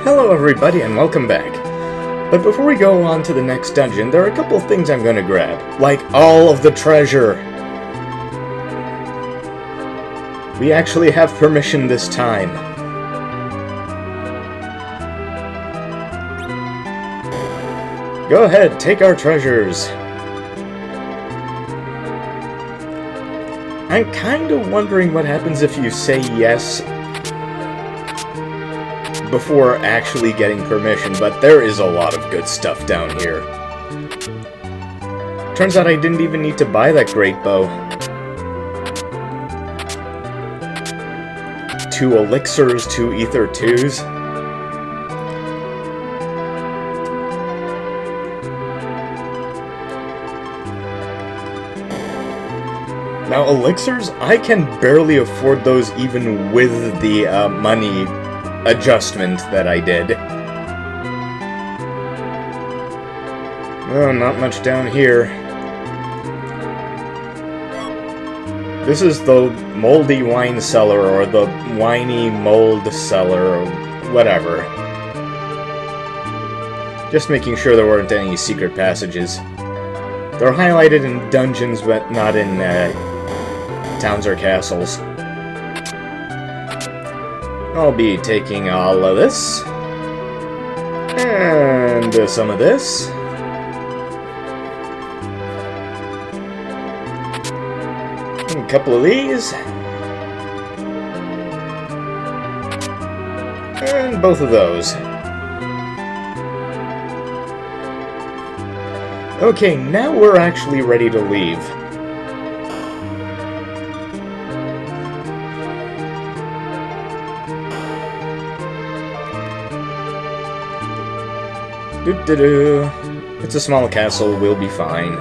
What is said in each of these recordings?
Hello everybody and welcome back. But before we go on to the next dungeon, there are a couple of things I'm gonna grab. Like all of the treasure! We actually have permission this time. Go ahead, take our treasures. I'm kinda wondering what happens if you say yes before actually getting permission, but there is a lot of good stuff down here. Turns out I didn't even need to buy that great bow. 2 elixirs, 2 ether 2s. Now elixirs, I can barely afford those even with the money adjustment that I did. Oh, not much down here. This is the moldy wine cellar, or the whiny mold cellar, or whatever. Just making sure there weren't any secret passages. They're highlighted in dungeons, but not in towns or castles. I'll be taking all of this, and some of this, and a couple of these, and both of those. Okay, now we're actually ready to leave. Doo-doo-doo. It's a small castle, we'll be fine.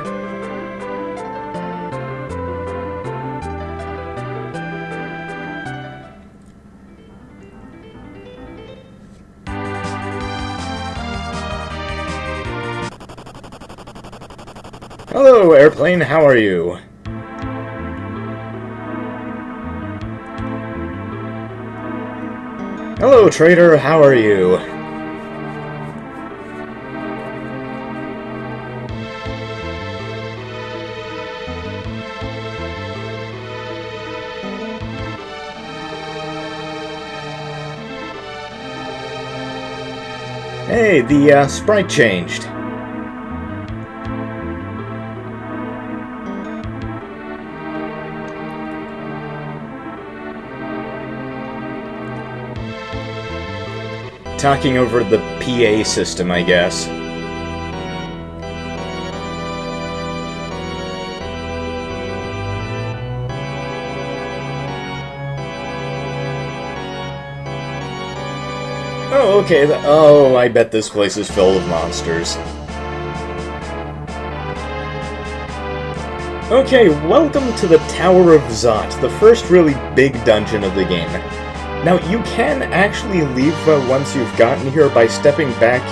Hello, airplane, how are you? Hello, trader, how are you? Hey, the sprite changed. Talking over the PA system, I guess. Oh, okay. Oh, I bet this place is filled with monsters. Okay, welcome to the Tower of Zot, the first really big dungeon of the game. Now, you can actually leave once you've gotten here by stepping back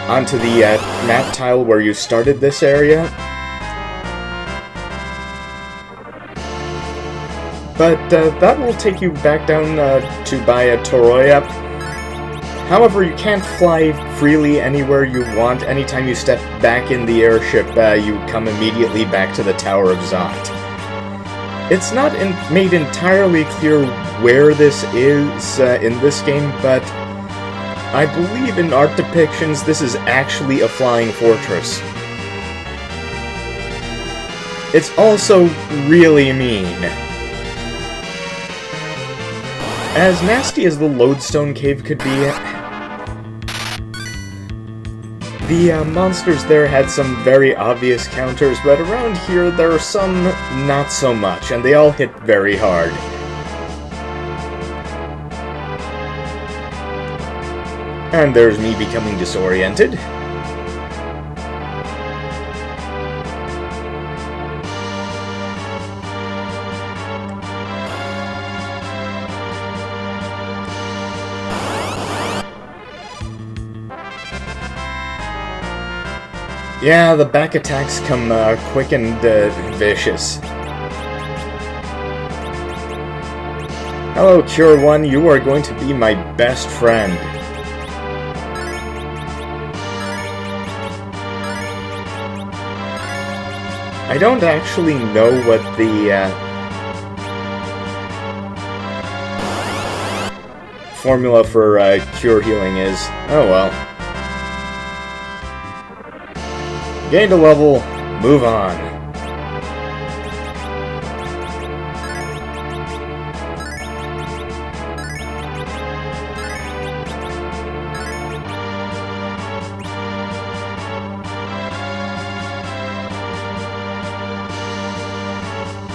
onto the map tile where you started this area. But that will take you back down to Baya Toroya. However, you can't fly freely anywhere you want. Anytime you step back in the airship, you come immediately back to the Tower of Zot. It's not made entirely clear where this is in this game, but I believe in art depictions this is actually a flying fortress. It's also really mean. As nasty as the Lodestone Cave could be, the monsters there had some very obvious counters, but around here there are some not so much, and they all hit very hard. And there's me becoming disoriented. Yeah, the back attacks come quick and vicious. Hello, Cure One, you are going to be my best friend. I don't actually know what the formula for cure healing is. Oh well. Gained a level, move on.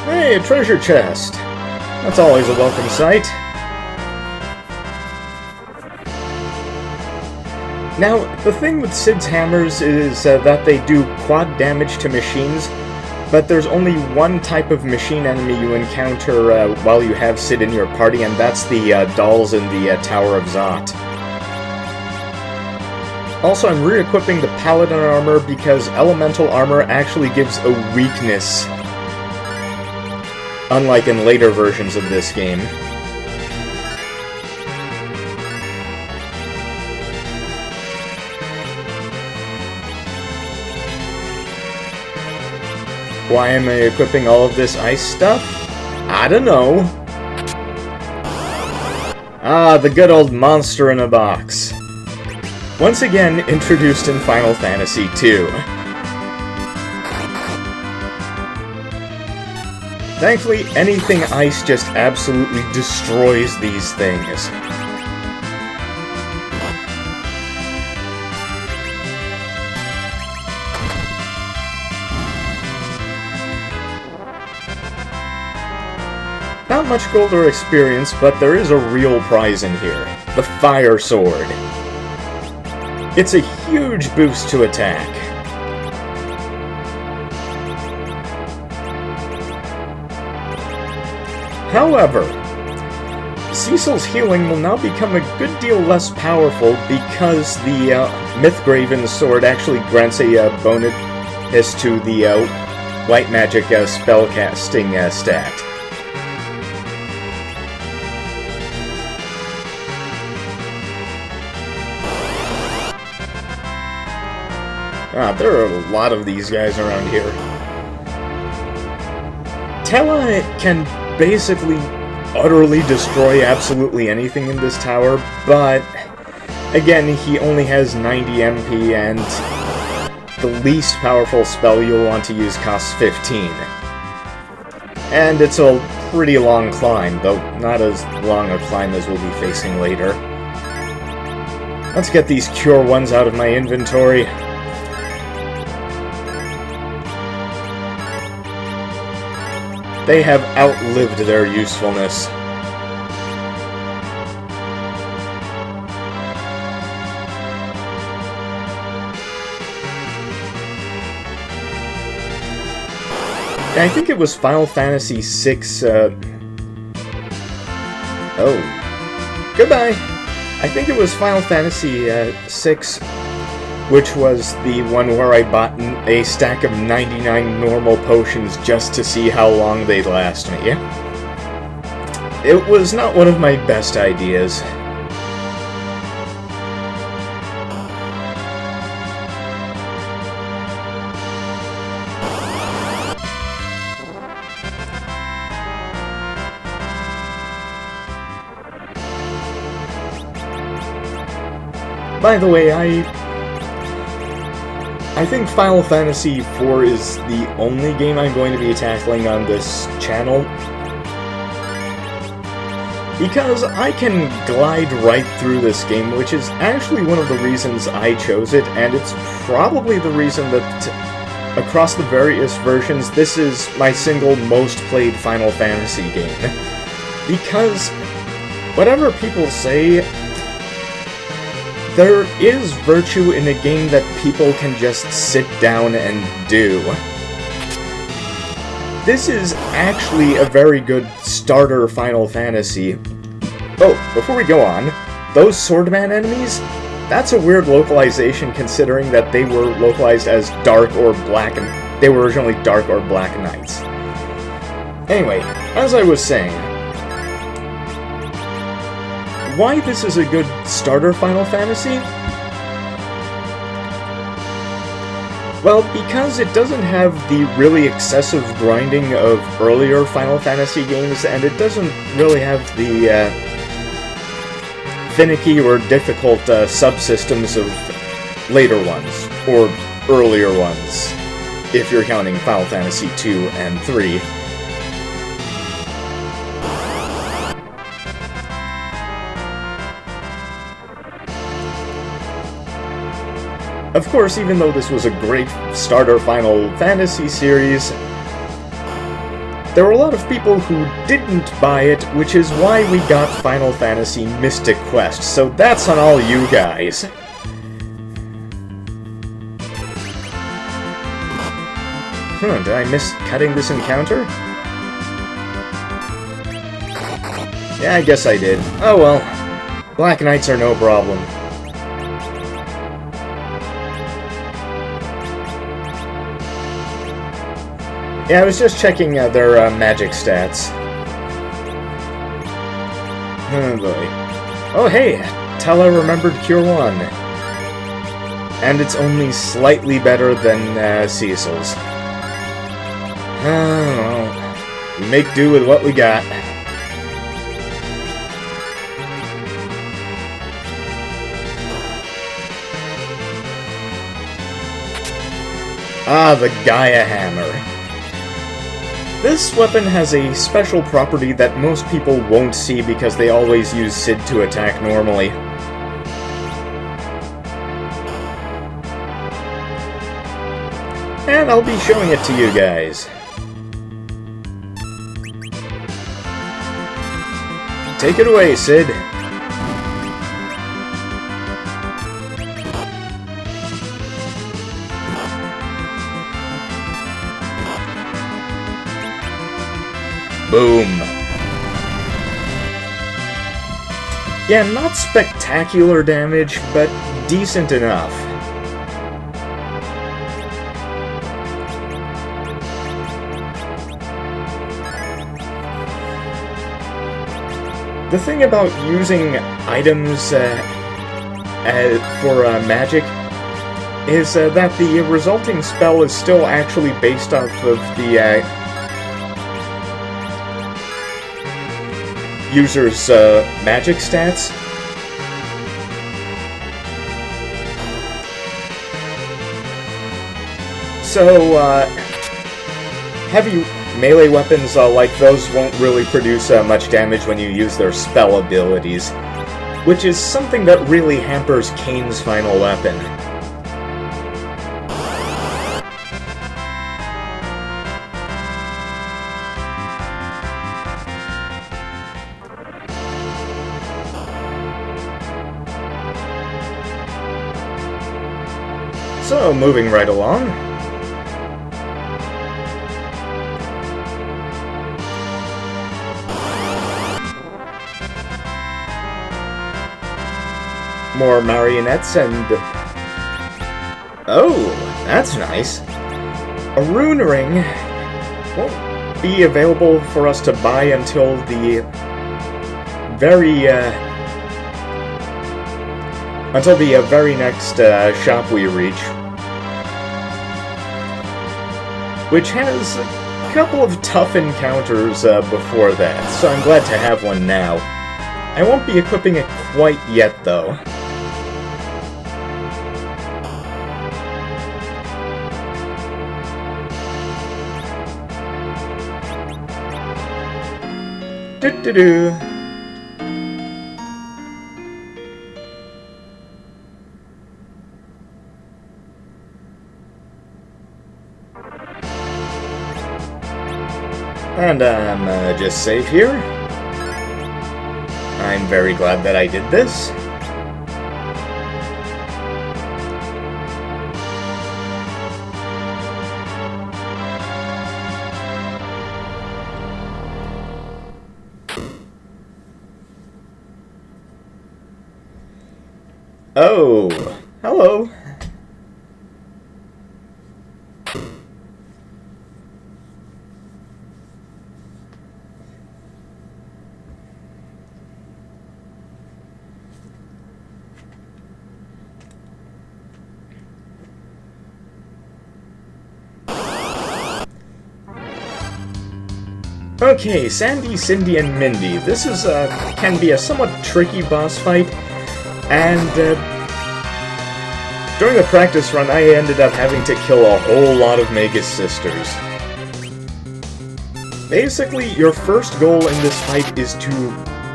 Hey, a treasure chest. That's always a welcome sight. Now, the thing with Cid's hammers is that they do quad damage to machines, but there's only one type of machine enemy you encounter while you have Cid in your party, and that's the dolls in the Tower of Zot. Also, I'm re-equipping the Paladin armor because elemental armor actually gives a weakness, unlike in later versions of this game. Why am I equipping all of this ice stuff? I don't know. Ah, the good old monster in a box. Once again, introduced in Final Fantasy II. Thankfully, anything ice just absolutely destroys these things. Not much gold or experience, but there is a real prize in here. The Fire Sword. It's a huge boost to attack. However, Cecil's healing will now become a good deal less powerful because the Mythgraven sword actually grants a bonus to the white magic spellcasting stat. Ah, there are a lot of these guys around here. Tella can basically utterly destroy absolutely anything in this tower, but again, he only has 90 MP, and the least powerful spell you'll want to use costs 15. And it's a pretty long climb, though not as long a climb as we'll be facing later. Let's get these Cure ones out of my inventory. They have outlived their usefulness. I think it was Final Fantasy VI, Oh. Goodbye! I think it was Final Fantasy VI, which was the one where I bought a stack of 99 normal potions just to see how long they'd last me. It was not one of my best ideas. By the way, I think Final Fantasy IV is the only game I'm going to be tackling on this channel, because I can glide right through this game, which is actually one of the reasons I chose it, and it's probably the reason that across the various versions, this is my single most played Final Fantasy game. Because, whatever people say, there is virtue in a game that people can just sit down and do. This is actually a very good starter Final Fantasy. Oh, before we go on, those Swordman enemies, that's a weird localization considering that they were localized as Dark or Black, and they were originally Dark or Black Knights. Anyway, as I was saying, why this is a good starter Final Fantasy? Well, because it doesn't have the really excessive grinding of earlier Final Fantasy games, and it doesn't really have the finicky or difficult subsystems of later ones, or earlier ones, if you're counting Final Fantasy 2 and 3. Of course, even though this was a great starter Final Fantasy series, there were a lot of people who didn't buy it, which is why we got Final Fantasy Mystic Quest, so that's on all you guys. Did I miss cutting this encounter? Yeah, I guess I did. Oh well. Black Knights are no problem. Yeah, I was just checking their magic stats. Oh boy. Oh hey, Tella remembered Cure 1. And it's only slightly better than Cecil's. Well, we make do with what we got. Ah, the Gaia Hammer. This weapon has a special property that most people won't see because they always use Cid to attack normally. And I'll be showing it to you guys. Take it away, Cid. Boom. Yeah, not spectacular damage, but decent enough. The thing about using items for magic is that the resulting spell is still actually based off of the user's magic stats. So, heavy melee weapons like those won't really produce much damage when you use their spell abilities, which is something that really hampers Kane's final weapon. So, moving right along. More marionettes and... Oh, that's nice. A rune ring won't be available for us to buy until the very next shop we reach, which has a couple of tough encounters before that, so I'm glad to have one now. I won't be equipping it quite yet, though. Do-do-do. And I'm just safe here. I'm very glad that I did this. Oh, hello. Okay, Sandy, Cindy, and Mindy. This is can be a somewhat tricky boss fight, and during the practice run, I ended up having to kill a whole lot of Magus sisters. Basically, your first goal in this fight is to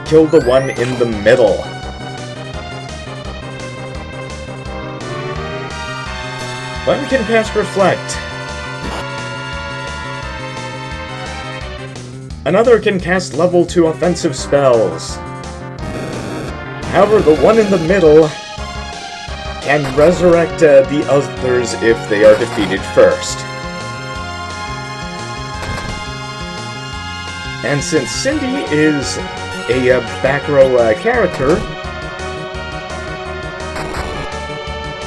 kill the one in the middle. One can cast Reflect. Another can cast level 2 offensive spells. However, the one in the middle can resurrect the others if they are defeated first. And since Cindy is a back row character,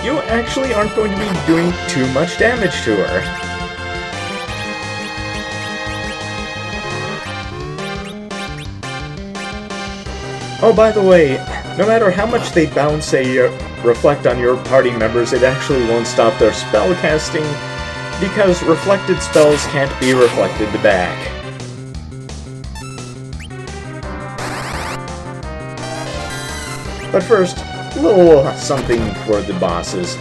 you actually aren't going to be doing too much damage to her. Oh, by the way, no matter how much they bounce a reflect on your party members, it actually won't stop their spell casting, because reflected spells can't be reflected back. But first, a little something for the bosses.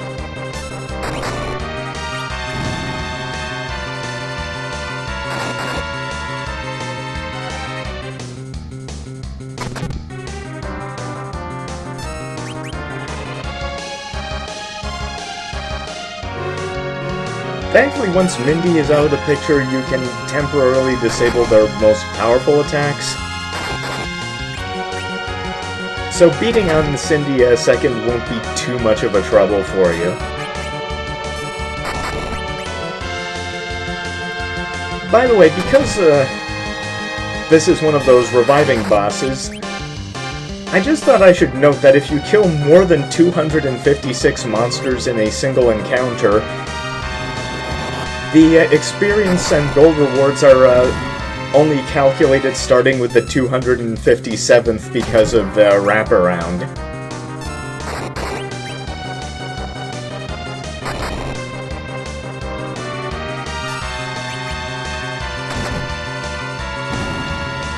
Thankfully, once Mindy is out of the picture, you can temporarily disable their most powerful attacks. So beating on Cindy a second won't be too much of a trouble for you. By the way, because this is one of those reviving bosses, I just thought I should note that if you kill more than 256 monsters in a single encounter, the experience and gold rewards are only calculated starting with the 257th because of the wraparound.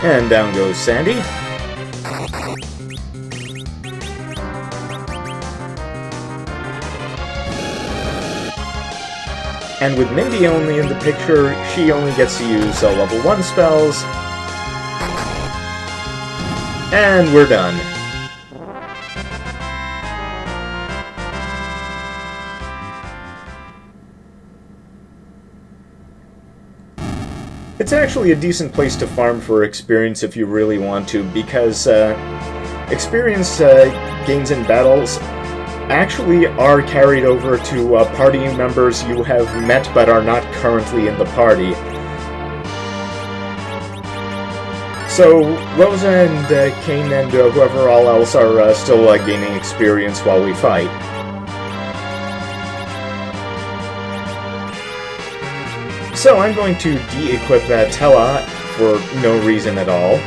And down goes Sandy. And with Mindy only in the picture, she only gets to use level 1 spells. And we're done. It's actually a decent place to farm for experience if you really want to, because experience gains in battles actually are carried over to party members you have met but are not currently in the party. So Rosa and Kane and whoever all else are still gaining experience while we fight. So I'm going to de-equip Tella for no reason at all.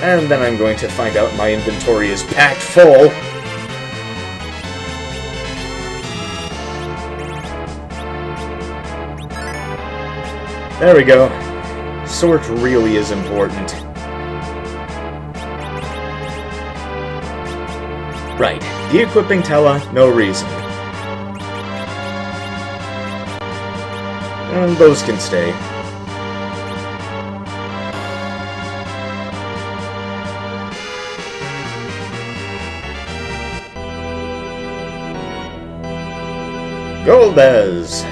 And then I'm going to find out my inventory is packed full. There we go. Sort really is important. Right, de-equipping Tella, no reason. And those can stay. Golbez!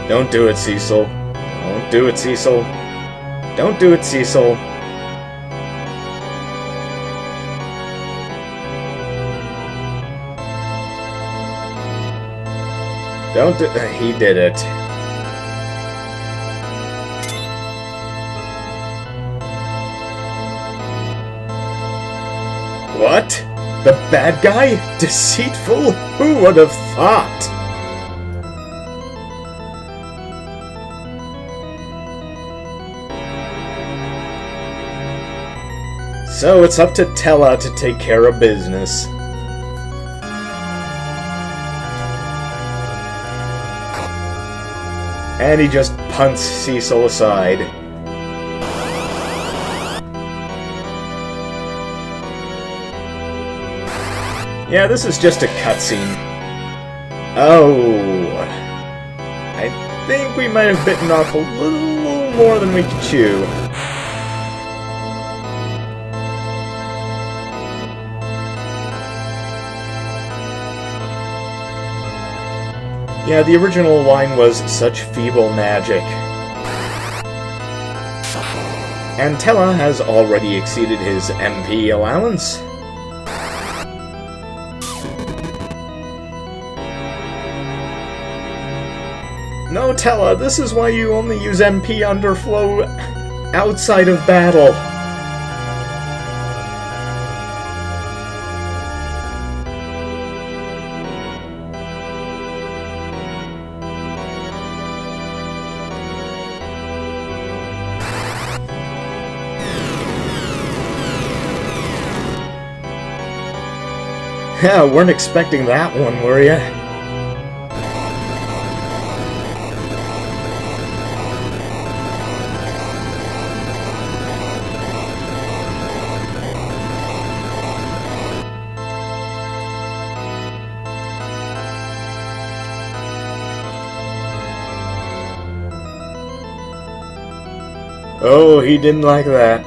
Don't do it, Cecil. Don't do it, Cecil. Don't do it, Cecil. Don't do... he did it. What? The bad guy? Deceitful? Who would have thought? So it's up to Tella to take care of business. And he just punts Cecil aside. Yeah, this is just a cutscene. Oh. I think we might have bitten off a little more than we could chew. Yeah, the original line was, "Such feeble magic." And Tella has already exceeded his MP allowance. No, Tella, this is why you only use MP underflow outside of battle. Yeah, weren't expecting that one, were ya? Oh, he didn't like that.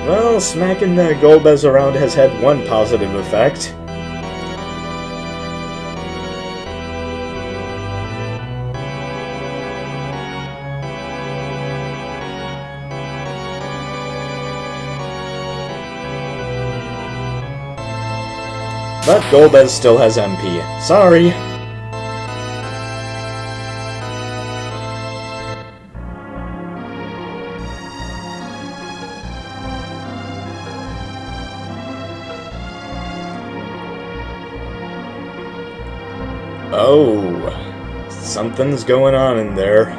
Well, smacking the Golbez around has had one positive effect. But Golbez still has MP. Sorry. Oh, something's going on in there.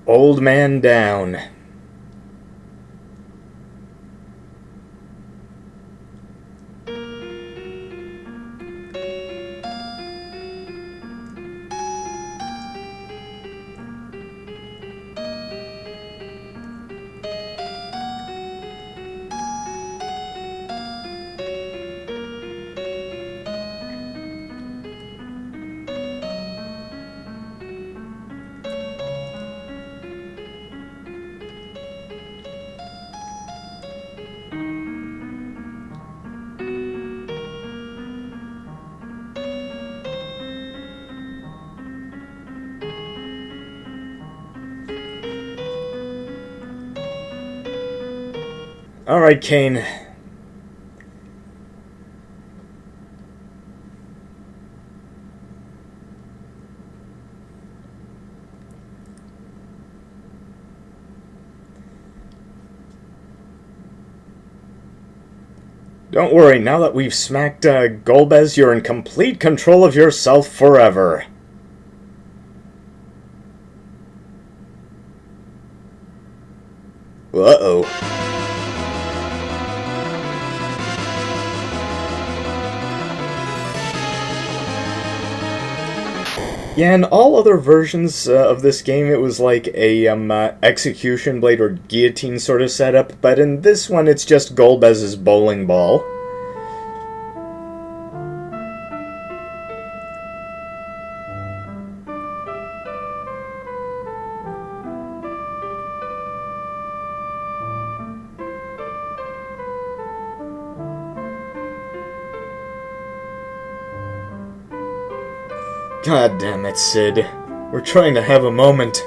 Old man down. Alright, Kane. Don't worry, now that we've smacked Golbez, you're in complete control of yourself forever. Uh-oh. Yeah, in all other versions of this game, it was like a execution blade or guillotine sort of setup, but in this one, it's just Golbez's bowling ball. God damn it, Sid. We're trying to have a moment.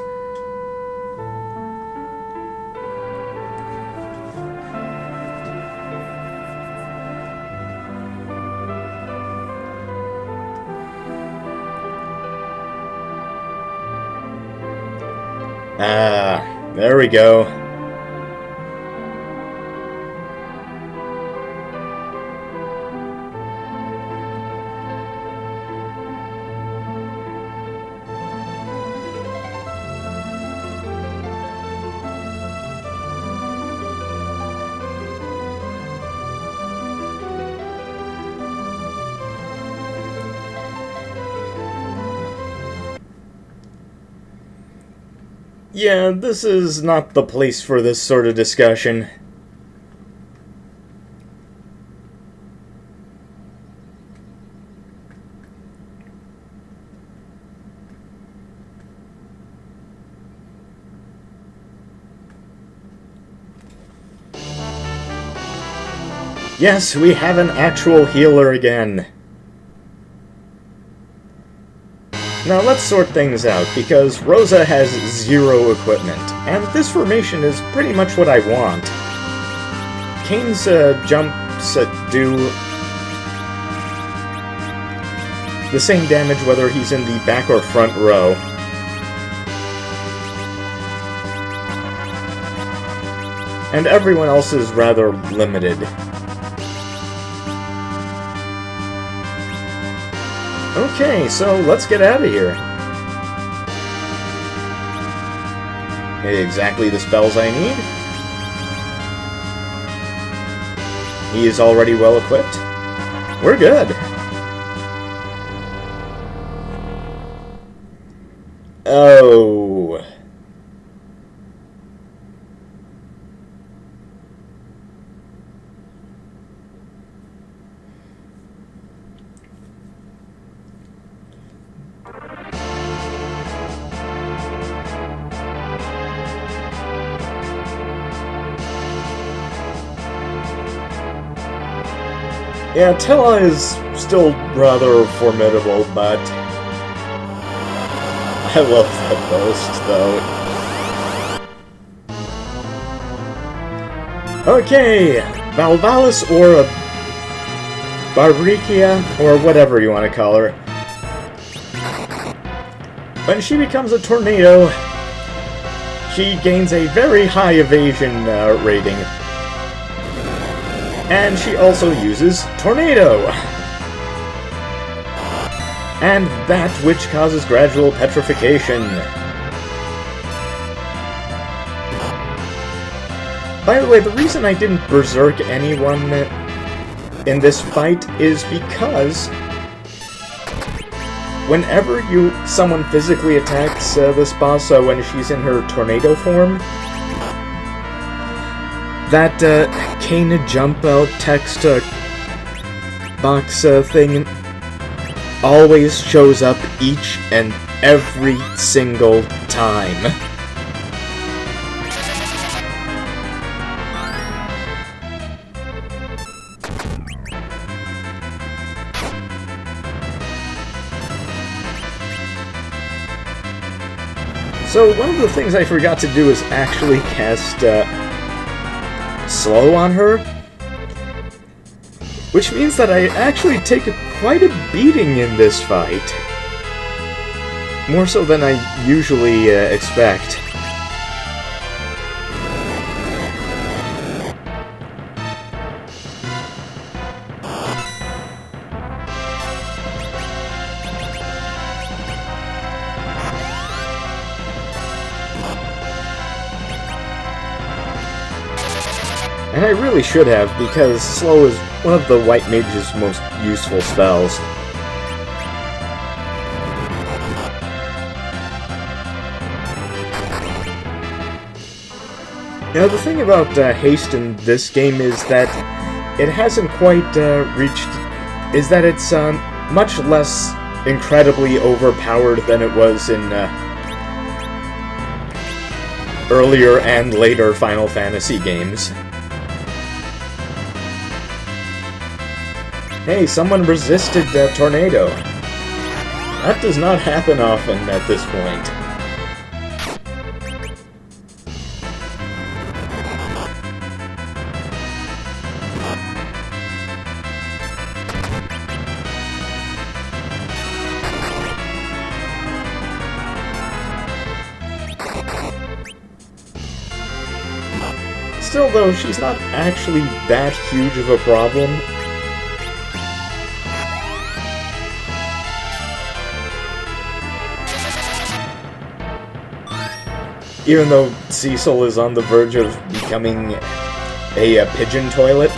Ah, there we go. Yeah, this is not the place for this sort of discussion. Yes, we have an actual healer again. Now let's sort things out, because Rosa has 0 equipment, and this formation is pretty much what I want. Kane's jumps do the same damage whether he's in the back or front row. And everyone else is rather limited. Okay, so let's get out of here. Exactly the spells I need. He is already well equipped. We're good. Oh. Yeah, Tella is still rather formidable, but I love that boast, though. Okay, Valvalis or Barrikia, or whatever you want to call her. When she becomes a tornado, she gains a very high evasion rating. And she also uses Tornado. And that which causes gradual petrification. By the way, the reason I didn't berserk anyone in this fight is because whenever someone physically attacks this boss when she's in her tornado form, that Kane jump out text box thing always shows up each and every single time. So one of the things I forgot to do is actually cast slow on her, which means that I actually take quite a beating in this fight. More so than I usually expect. And I really should have, because slow is one of the White Mage's most useful spells. Now, the thing about haste in this game is that it hasn't quite is that it's much less incredibly overpowered than it was in earlier and later Final Fantasy games. Hey, someone resisted Tornado. That does not happen often at this point. although she's not actually that huge of a problem. Even though Cecil is on the verge of becoming a pigeon toilet.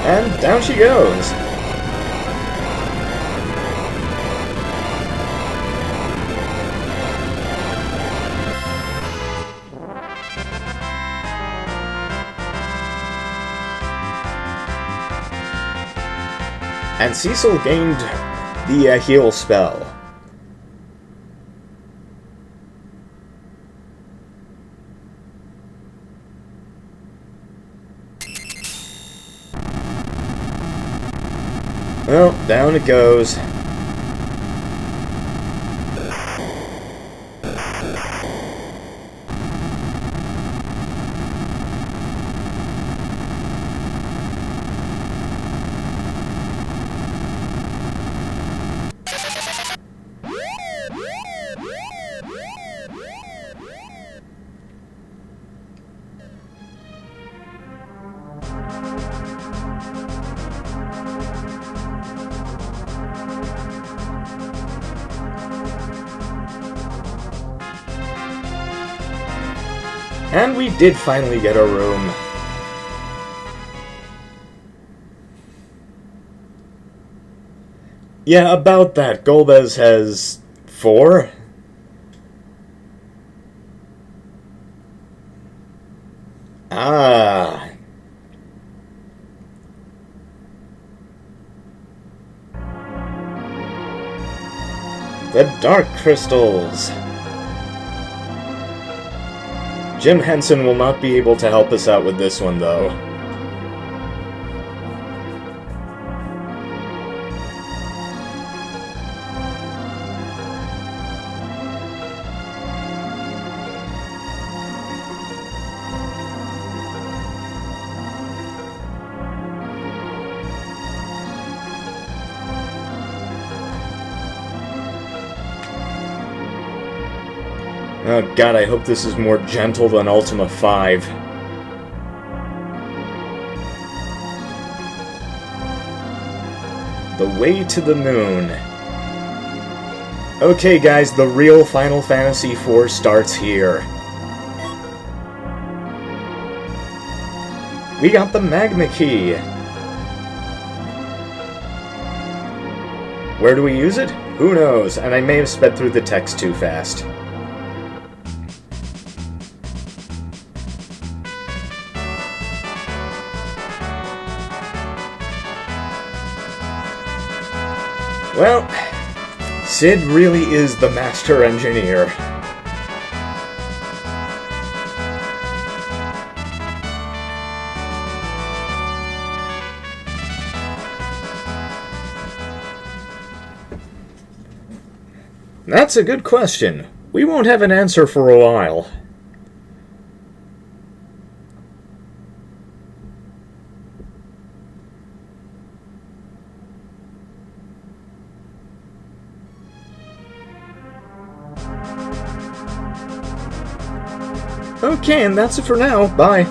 And down she goes. And Cecil gained the heal spell. Well, down it goes. And we did finally get a room. Yeah, about that. Golbez has 4? Ah. The Dark Crystals. Jim Henson will not be able to help us out with this one, though. Oh god, I hope this is more gentle than Ultima 5. The Way to the Moon. Okay guys, the real Final Fantasy IV starts here. We got the Magma Key. Where do we use it? Who knows, and I may have sped through the text too fast. Well, Sid really is the master engineer. That's a good question. We won't have an answer for a while. Okay, and that's it for now. Bye.